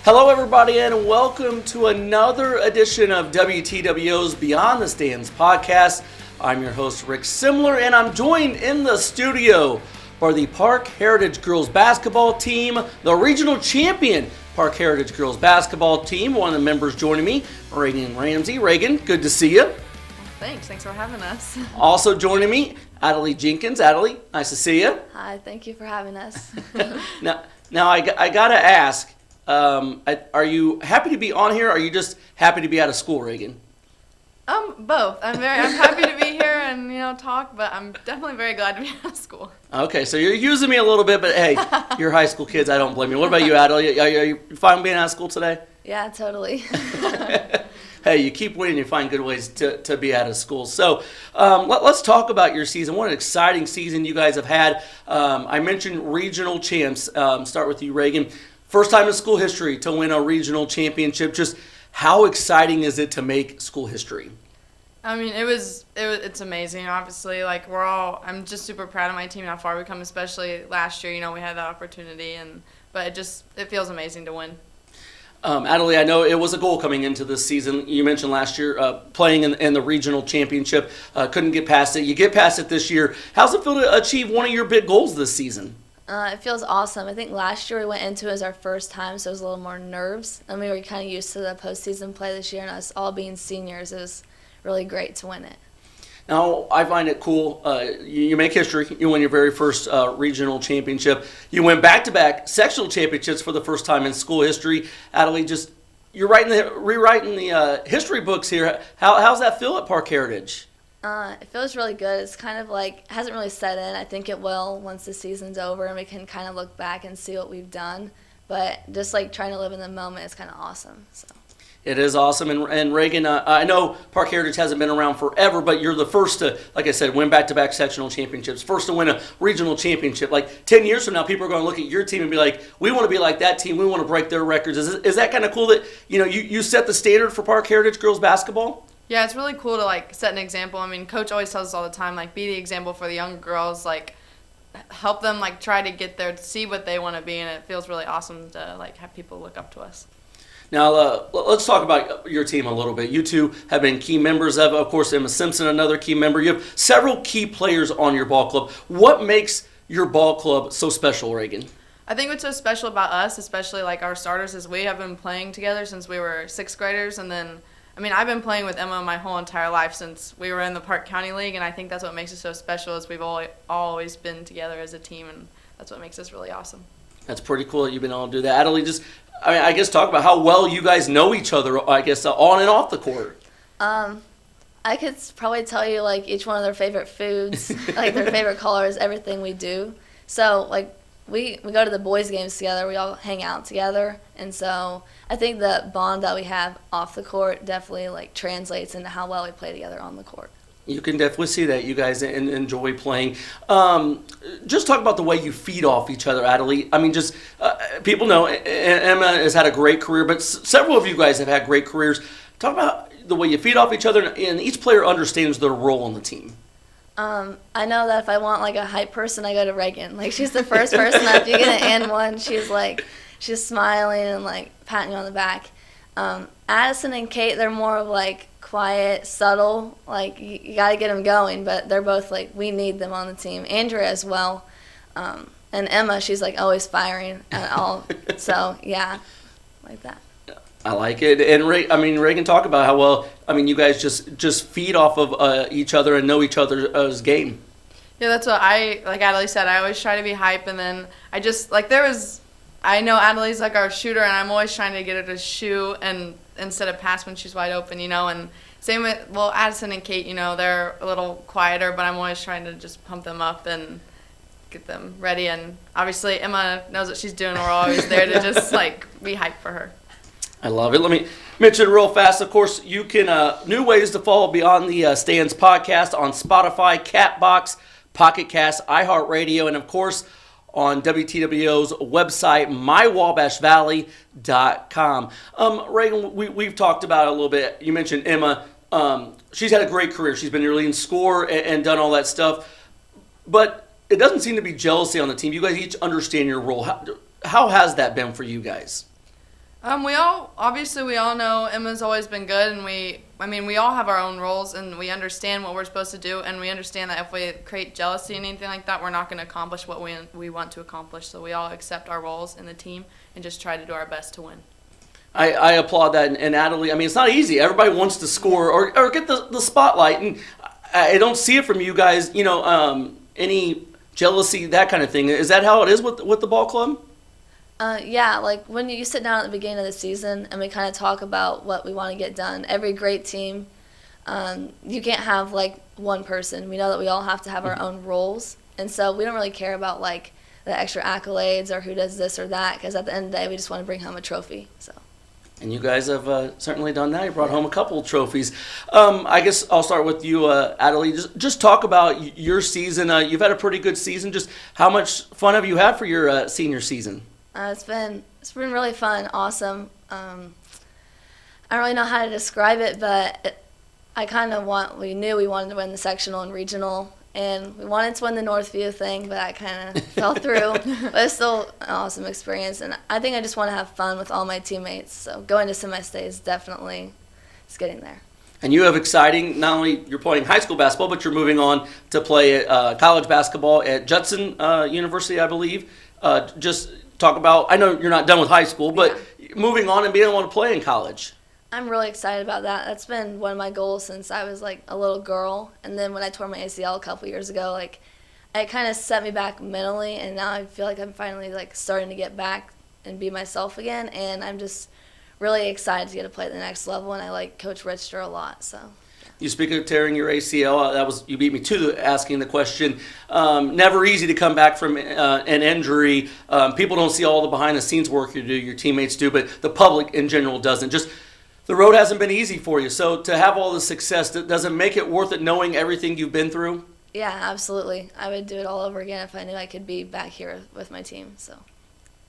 Hello, everybody, and welcome to another edition of WTWO's Beyond the Stands podcast. I'm your host, Rick Semmler, and I'm joined in the studio by the Parke Heritage girls basketball team, the regional champion Parke Heritage girls basketball team. One of the members joining me, Raegan and Ramsay. Raegan, good to see you. Thanks for having us. Also joining me, Addilee Jenkins. Addilee, nice to see you. Hi, thank you for having us. Now I got to ask, are you happy to be on here, or are you just happy to be out of school, Raegan? Both. I'm happy to be here and talk, but I'm definitely very glad to be out of school. Okay, so you're using me a little bit, but hey, you're high school kids. I don't blame you. What about you, Addilee? Are you fine being out of school today? Yeah, totally. Hey, you keep winning, you find good ways to be out of school. So let's talk about your season. What an exciting season you guys have had. I mentioned regional champs. Start with you, Raegan. First time in school history to win a regional championship. Just how exciting is it to make school history? I mean, it's amazing. Obviously, I'm just super proud of my team and how far we've come, especially last year. We had that opportunity, but it feels amazing to win. Addilee, I know it was a goal coming into this season. You mentioned last year playing in the regional championship, couldn't get past it. You get past it this year. How's it feel to achieve one of your big goals this season? It feels awesome. I think last year we went into it as our first time, so it was a little more nerves. And we were kind of used to the postseason play this year, and us all being seniors, it was really great to win it. Now, I find it cool. You make history. You win your very first regional championship. You win back-to-back sectional championships for the first time in school history. Addilee, you're rewriting the history books here. How's that feel at Parke Heritage? It feels really good. It's kind of hasn't really set in. I think it will once the season's over and we can kind of look back and see what we've done. But just trying to live in the moment is kind of awesome. So. It is awesome. And Raegan, I know Parke Heritage hasn't been around forever, but you're the first to, like I said, win back-to-back sectional championships, first to win a regional championship. 10 years from now, people are going to look at your team and be like, we want to be like that team. We want to break their records. Is that kind of cool that, you set the standard for Parke Heritage girls basketball? Yeah, it's really cool to, set an example. I mean, Coach always tells us all the time, be the example for the younger girls, help them, try to get there, to see what they want to be, and it feels really awesome to, have people look up to us. Now, let's talk about your team a little bit. You two have been key members of course, Emma Simpson, another key member. You have several key players on your ball club. What makes your ball club so special, Raegan? I think what's so special about us, especially, our starters, is we have been playing together since we were sixth graders, and then I've been playing with Emma my whole entire life since we were in the Parke County League, and I think that's what makes it so special is we've always been together as a team, and that's what makes us really awesome. That's pretty cool that you've been able to do that. Addilee, I guess talk about how well you guys know each other, on and off the court. I could probably tell you, each one of their favorite foods, their favorite colors, everything we do. So, we go to the boys' games together. We all hang out together. And so I think the bond that we have off the court definitely, translates into how well we play together on the court. You can definitely see that you guys enjoy playing. Just talk about the way you feed off each other, Addilee. People know Emma has had a great career, but several of you guys have had great careers. Talk about the way you feed off each other, and each player understands their role on the team. I know that if I want a hype person, I go to Raegan. She's the first person that if you get an N1, she's smiling and patting you on the back. Addison and Kate, they're more of quiet, subtle. You got to get them going, but they're both we need them on the team. Andrea as well, and Emma, she's always firing at all. So yeah, like that. I like it. And Raegan, talk about how well you guys just feed off of each other and know each other's game. Yeah, that's what like Addilee said. I always try to be hype, and then I just I know Addalee's our shooter, and I'm always trying to get her to shoot and instead of pass when she's wide open, and same with Addison and Kate. They're a little quieter, but I'm always trying to just pump them up and get them ready. And obviously Emma knows what she's doing. We're always there to just be hype for her. I love it. Let me mention real fast. Of course, you can new ways to follow Beyond the Stands podcast on Spotify, Catbox, Pocket Cast, iHeartRadio, and of course on WTWO's website, mywabashvalley.com. Raegan, we've talked about it a little bit. You mentioned Emma. She's had a great career. She's been your leading scorer and done all that stuff. But it doesn't seem to be jealousy on the team. You guys each understand your role. How has that been for you guys? We all know Emma's always been good, and we all have our own roles, and we understand what we're supposed to do, and we understand that if we create jealousy and anything like that, we're not going to accomplish what we want to accomplish. So we all accept our roles in the team and just try to do our best to win. I applaud that, and Addilee, I mean, it's not easy. Everybody wants to score or get the spotlight, and I don't see it from you guys, any jealousy, that kind of thing. Is that how it is with the ball club? Yeah, like when you sit down at the beginning of the season and we kind of talk about what we want to get done, every great team, you can't have like one person. We know that we all have to have our own roles, and so we don't really care about like the extra accolades or who does this or that, because at the end of the day, we just want to bring home a trophy. So. And you guys have certainly done that. You brought home a couple of trophies. I guess I'll start with you, Addilee. Just talk about your season. You've had a pretty good season. Just how much fun have you had for your senior season? It's been really fun, awesome. I don't really know how to describe it, but we knew we wanted to win the sectional and regional, and we wanted to win the Northview thing, but that kind of fell through. But it's still an awesome experience, and I think I just want to have fun with all my teammates. So going to semi-state is definitely getting there. And you have exciting, not only you're playing high school basketball, but you're moving on to play college basketball at Judson University, I believe. Just talk about, I know you're not done with high school, but moving on and being able to play in college. I'm really excited about that. That's been one of my goals since I was like a little girl. And then when I tore my ACL a couple years ago, like it kind of set me back mentally, and now I feel like I'm finally like starting to get back and be myself again. And I'm just really excited to get to play at the next level, and I like Coach Richter a lot. So. You speak of tearing your ACL. You beat me to asking the question. Never easy to come back from an injury. People don't see all the behind-the-scenes work you do, your teammates do, but the public in general doesn't. Just the road hasn't been easy for you. So to have all the success, does it make it worth it knowing everything you've been through? Yeah, absolutely. I would do it all over again if I knew I could be back here with my team. So.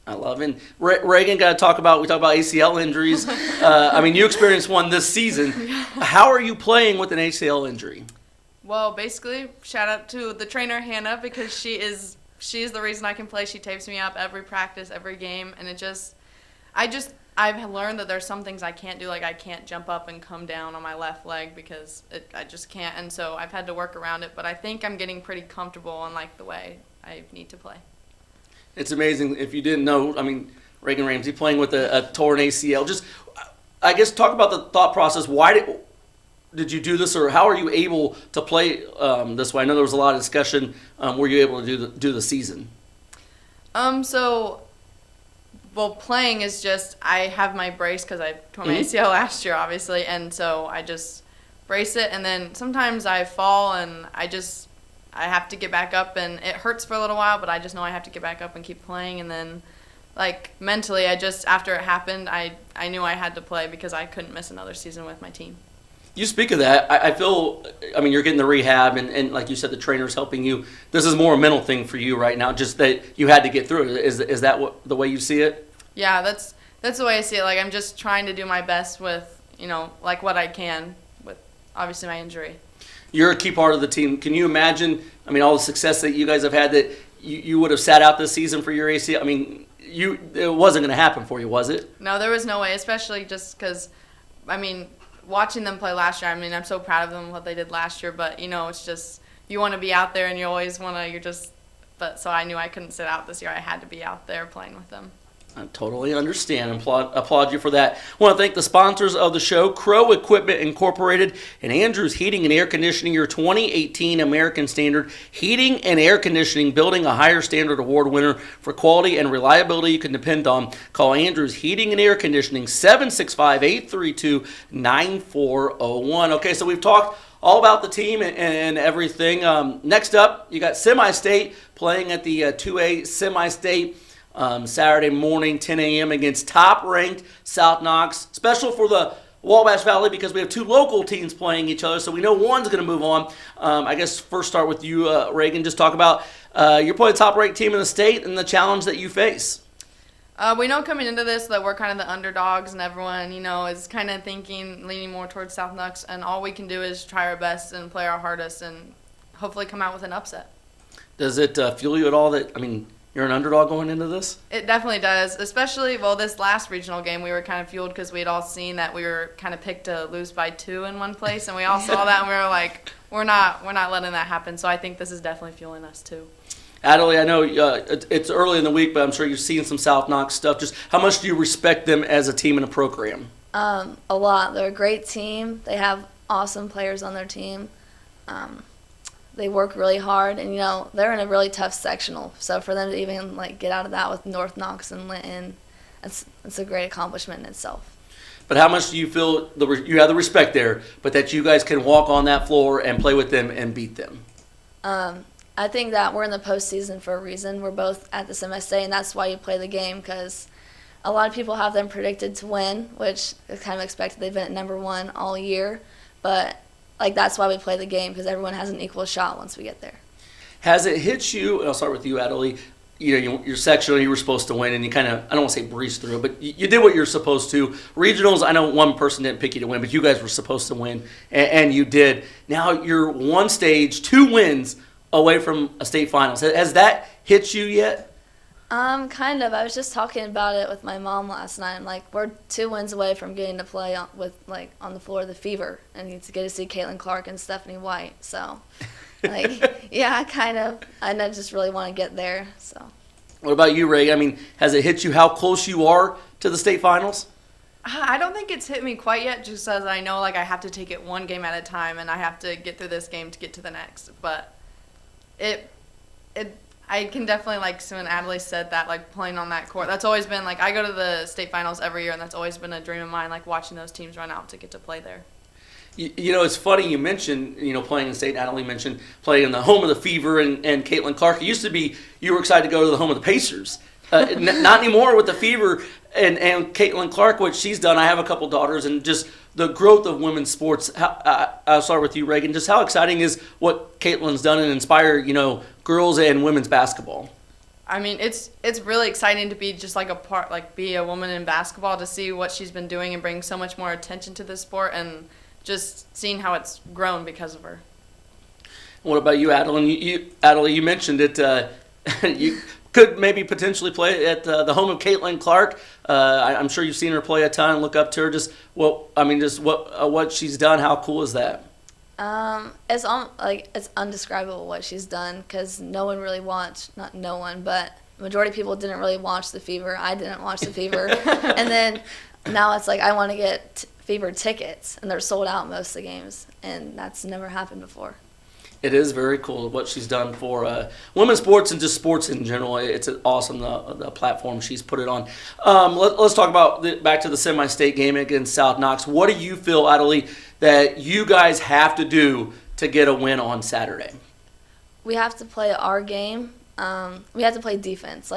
I love it. And Raegan, we talk about ACL injuries. You experienced one this season. How are you playing with an ACL injury? Well, basically, shout out to the trainer, Hannah, because she is the reason I can play. She tapes me up every practice, every game, and I've learned that there's some things I can't do, like I can't jump up and come down on my left leg because I just can't, and so I've had to work around it, but I think I'm getting pretty comfortable on like the way I need to play. It's amazing. If you didn't know, Raegan Ramsay playing with a torn ACL. Just, I guess, talk about the thought process. Why did you do this, or how are you able to play this way? I know there was a lot of discussion. Were you able to do the season? Playing is just, I have my brace because I tore my ACL last year, obviously, and so I just brace it, and then sometimes I fall, and I have to get back up, and it hurts for a little while, but I just know I have to get back up and keep playing. And then, like, mentally, after it happened, I knew I had to play because I couldn't miss another season with my team. You speak of that. I feel, you're getting the rehab, and like you said, the trainer's helping you. This is more a mental thing for you right now, just that you had to get through it. Is that the way you see it? Yeah, that's the way I see it. Like, I'm just trying to do my best with, like what I can with, obviously, my injury. You're a key part of the team. Can you imagine, all the success that you guys have had, that you would have sat out this season for your ACL? It wasn't going to happen for you, was it? No, there was no way, especially just because, watching them play last year, I'm so proud of them, what they did last year, but, it's just, you want to be out there and you always want to, so I knew I couldn't sit out this year. I had to be out there playing with them. I totally understand and applaud you for that. I want to thank the sponsors of the show, Crow Equipment Incorporated and Andrews Heating and Air Conditioning, your 2018 American Standard Heating and Air Conditioning, building a higher standard award winner for quality and reliability you can depend on. Call Andrews Heating and Air Conditioning, 765-832-9401. Okay, so we've talked all about the team and everything. Next up, you got semi-state playing at the 2A semi-state. Saturday morning, 10 a.m. against top-ranked South Knox. Special for the Wabash Valley because we have two local teams playing each other, so we know one's going to move on. I guess first start with you, Raegan. Just talk about you're playing the top-ranked team in the state and the challenge that you face. We know coming into this that we're kind of the underdogs, and everyone, is kind of leaning more towards South Knox, and all we can do is try our best and play our hardest and hopefully come out with an upset. Does it fuel you at all that, you're an underdog going into this? It definitely does, especially, this last regional game, we were kind of fueled because we had all seen that we were kind of picked to lose by 2 in one place, and we all saw that, and we were like, we're not letting that happen, so I think this is definitely fueling us too. Addilee, I know it's early in the week, but I'm sure you've seen some South Knox stuff. Just how much do you respect them as a team and a program? A lot. They're a great team. They have awesome players on their team. They work really hard, and they're in a really tough sectional. So for them to even get out of that with North Knox and Linton, it's a great accomplishment in itself. But how much do you feel you have the respect there, but that you guys can walk on that floor and play with them and beat them? I think that we're in the postseason for a reason. We're both at the semi-state, and that's why you play the game, because a lot of people have them predicted to win, which is kind of expected. They've been at number 1 all year, but that's why we play the game, because everyone has an equal shot once we get there. Has it hit you, and I'll start with you, Addilee, your sectional, you were supposed to win, and you kind of, I don't want to say breezed through, but you did what you're supposed to. Regionals, I know one person didn't pick you to win, but you guys were supposed to win, and you did. Now you're one stage, 2 wins away from a state finals. Has that hit you yet? Kind of. I was just talking about it with my mom last night. I'm like, we're 2 wins away from getting to play on the floor of the Fever, and to get to see Caitlin Clark and Stephanie White. So, yeah, kind of. I just really want to get there. So. What about you, Ray? I mean, has it hit you how close you are to the state finals? I don't think it's hit me quite yet, just as I know I have to take it one game at a time, and I have to get through this game to get to the next. But I can definitely, when Addilee said that, playing on that court, that's always been, I go to the state finals every year, and that's always been a dream of mine, watching those teams run out to get to play there. It's funny you mentioned, playing in state. Addilee mentioned playing in the home of the Fever and Caitlin Clark. It used to be you were excited to go to the home of the Pacers. Not anymore with the Fever and Caitlin Clark, what she's done. I have a couple daughters, and just the growth of women's sports. I'll start with you, Raegan. Just how exciting is what Caitlin's done and inspire, girls and women's basketball? I mean, it's really exciting to be just be a woman in basketball, to see what she's been doing and bring so much more attention to the sport, and just seeing how it's grown because of her. What about you, Addilee? Addilee, you mentioned it. You could maybe potentially play at the home of Caitlin Clark. I'm sure you've seen her play a ton and look up to her. Just what she's done. How cool is that? It's undescribable what she's done, because no one really watched. Not no one, but the majority of people didn't really watch the Fever. I didn't watch the Fever, and then now it's I want to get Fever tickets, and they're sold out most of the games, and that's never happened before. It is very cool what she's done for women's sports and just sports in general. It's awesome, the platform she's put it on. Let's talk about back to the semi-state game against South Knox. What do you feel, Addilee, that you guys have to do to get a win on Saturday? We have to play our game. We have to play defense.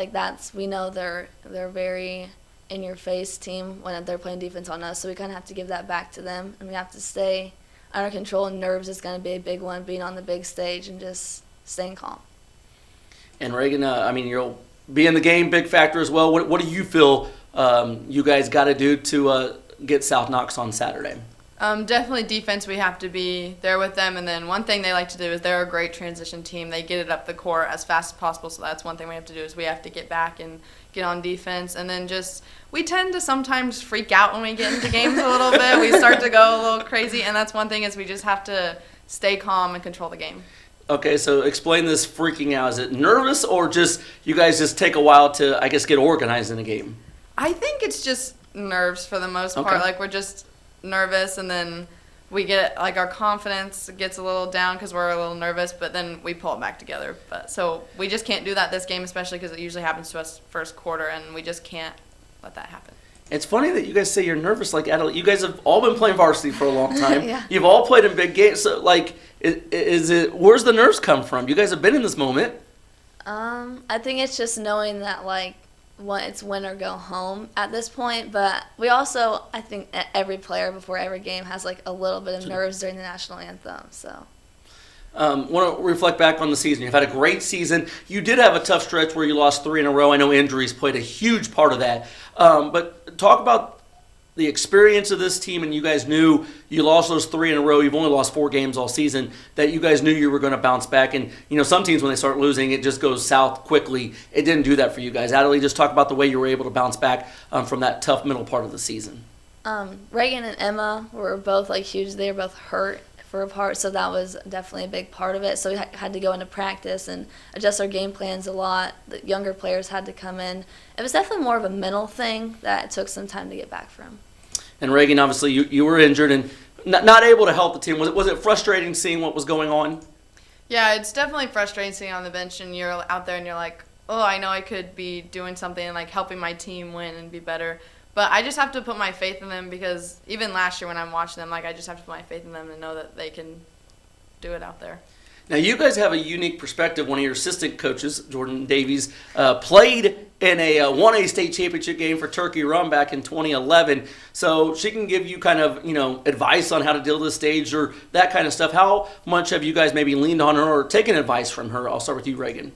We know they're very in-your-face team when they're playing defense on us, so we kind of have to give that back to them, and we have to stay under control, and nerves is going to be a big one, being on the big stage and just staying calm. And Raegan, you'll be in the game, big factor as well. What do you feel you guys got to do to get South Knox on Saturday? Definitely defense. We have to be there with them, and then one thing they like to do is they're a great transition team. They get it up the court as fast as possible, so that's one thing we have to do is we have to get back and get on defense. And then we tend to sometimes freak out when we get into games a little bit. We start to go a little crazy, and that's one thing is we just have to stay calm and control the game. Okay, so explain this freaking out. Is it nervous, or just you guys just take a while to, I guess, get organized in a game? I think it's just nerves for the most part. Okay. We're just nervous, and then we get our confidence gets a little down because we're a little nervous, but then we pull it back together. But so we just can't do that this game, especially because it usually happens to us first quarter, and we just can't let that happen. It's funny that you guys say you're nervous like Addilee. You guys have all been playing varsity for a long time. Yeah. You've all played in big games. So where's the nerves come from? You guys have been in this moment. I think it's just knowing that it's win or go home at this point, but we also, I think every player before every game has a little bit of nerves during the national anthem. So want to reflect back on the season. You've had a great season. You did have a tough stretch where you lost 3 in a row. I know injuries played a huge part of that. But talk about the experience of this team, and you guys knew you lost those 3 in a row. You've only lost 4 games all season. That you guys knew you were going to bounce back. And some teams when they start losing, it just goes south quickly. It didn't do that for you guys. Addilee, just talk about the way you were able to bounce back from that tough middle part of the season. Raegan and Emma were both huge. They were both hurt for a part, so that was definitely a big part of it. So we had to go into practice and adjust our game plans a lot. The younger players had to come in. It was definitely more of a mental thing that it took some time to get back from. And Raegan, obviously, you were injured and not able to help the team. Was it frustrating seeing what was going on? Yeah, it's definitely frustrating sitting on the bench and you're out there and you're like, oh, I know I could be doing something and helping my team win and be better. But I just have to put my faith in them because even last year when I'm watching them, I just have to put my faith in them and know that they can do it out there. Now, you guys have a unique perspective. One of your assistant coaches, Jordan Davies, played in a 1A state championship game for Turkey Run back in 2011. So she can give you kind of, advice on how to deal with the stage or that kind of stuff. How much have you guys maybe leaned on her or taken advice from her? I'll start with you, Raegan.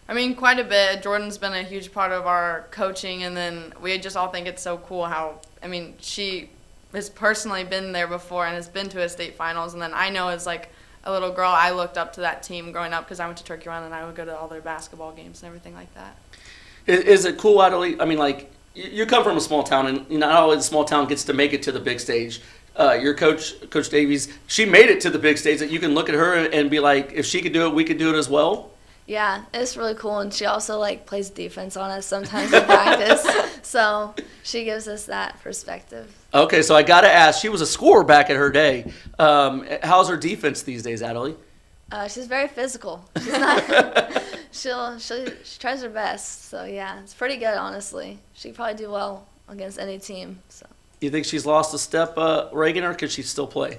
I mean, quite a bit. Jordan's been a huge part of our coaching, and then we just all think it's so cool how, she has personally been there before and has been to a state finals, and then I know as a little girl, I looked up to that team growing up because I went to Turkey Run and I would go to all their basketball games and everything like that. Is it cool, Addilee? You come from a small town, and not always a small town gets to make it to the big stage. Your coach, Coach Davies, she made it to the big stage that you can look at her and be like, if she could do it, we could do it as well. Yeah, it's really cool, and she also plays defense on us sometimes in practice, so she gives us that perspective. Okay, so I got to ask, she was a scorer back in her day. How's her defense these days, Addilee? She's very physical. She's not. she tries her best, so yeah, it's pretty good, honestly. She could probably do well against any team. So. You think she's lost a step, Raegan, or could she still play?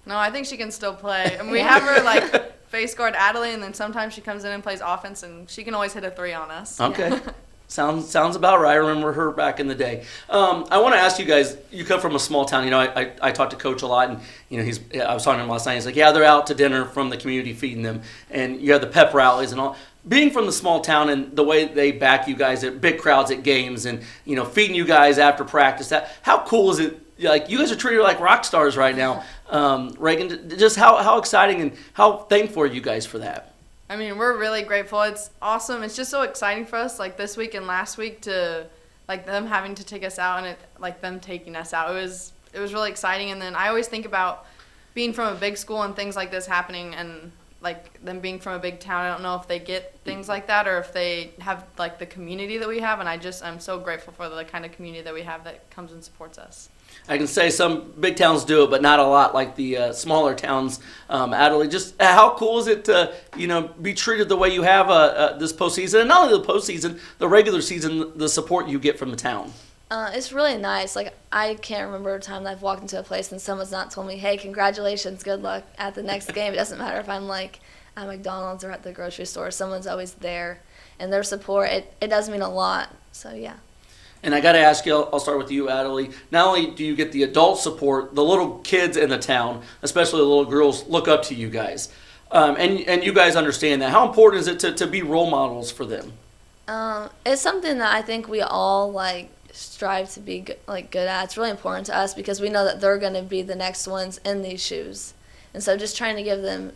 No, I think she can still play. We have her face guard Addilee, and then sometimes she comes in and plays offense, and she can always hit a 3 on us. Okay. Yeah. Sounds about right. I remember her back in the day. I want to ask you guys, you come from a small town. I talked to Coach a lot, and I was talking to him last night. He's like, yeah, they're out to dinner from the community feeding them, and you have the pep rallies and all. Being from the small town and the way they back you guys at big crowds at games and, feeding you guys after practice, how cool is it? You guys are treated like rock stars right now. Raegan, just how exciting and how thankful are you guys for that? We're really grateful. It's awesome. It's just so exciting for us, this week and last week, to them having to take us out and them taking us out. It was really exciting. And then I always think about being from a big school and things like this happening, and them being from a big town. I don't know if they get things like that or if they have the community that we have. And I'm so grateful for the kind of community that we have that comes and supports us. I can say some big towns do it, but not a lot like the smaller towns. Addilee, just how cool is it to be treated the way you have this postseason, and not only the postseason, the regular season, the support you get from the town? It's really nice. I can't remember a time that I've walked into a place and someone's not told me, "Hey, congratulations, good luck at the next game." It doesn't matter if I'm at McDonald's or at the grocery store. Someone's always there, and their support it does mean a lot. So yeah. And I got to ask you, I'll start with you, Addilee. Not only do you get the adult support, the little kids in the town, especially the little girls, look up to you guys. And you guys understand that. How important is it to be role models for them? It's something that I think we all strive to be good at. It's really important to us because we know that they're going to be the next ones in these shoes. And so just trying to give them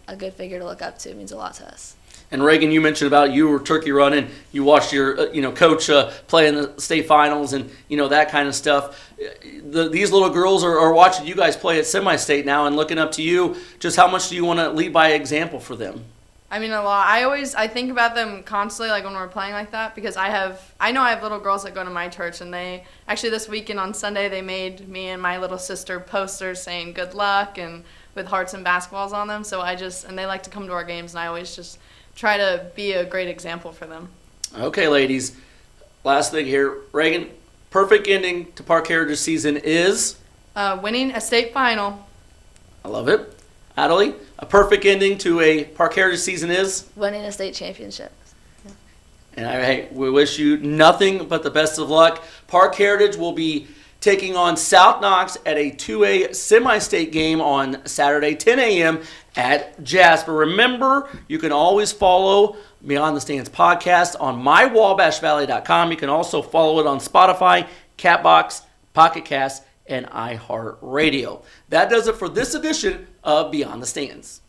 a good figure to look up to means a lot to us. And Raegan, you mentioned about you were turkey running. You watched your coach play in the state finals and that kind of stuff. These little girls are watching you guys play at semi-state now and looking up to you. Just how much do you want to lead by example for them? A lot. I think about them constantly, when we're playing like that, because I know I have little girls that go to my church, and they actually this weekend on Sunday they made me and my little sister posters saying good luck and with hearts and basketballs on them. So and they like to come to our games, and I always just try to be a great example for them. Okay, ladies. Last thing here. Raegan, perfect ending to Parke Heritage season is? Winning a state final. I love it. Addilee, a perfect ending to a Parke Heritage season is? Winning a state championship. Yeah. And we wish you nothing but the best of luck. Parke Heritage will be taking on South Knox at a 2A semi-state game on Saturday, 10 a.m. at Jasper. Remember, you can always follow Beyond the Stands podcast on mywabashvalley.com. You can also follow it on Spotify, Catbox, Pocket Cast, and iHeartRadio. That does it for this edition of Beyond the Stands.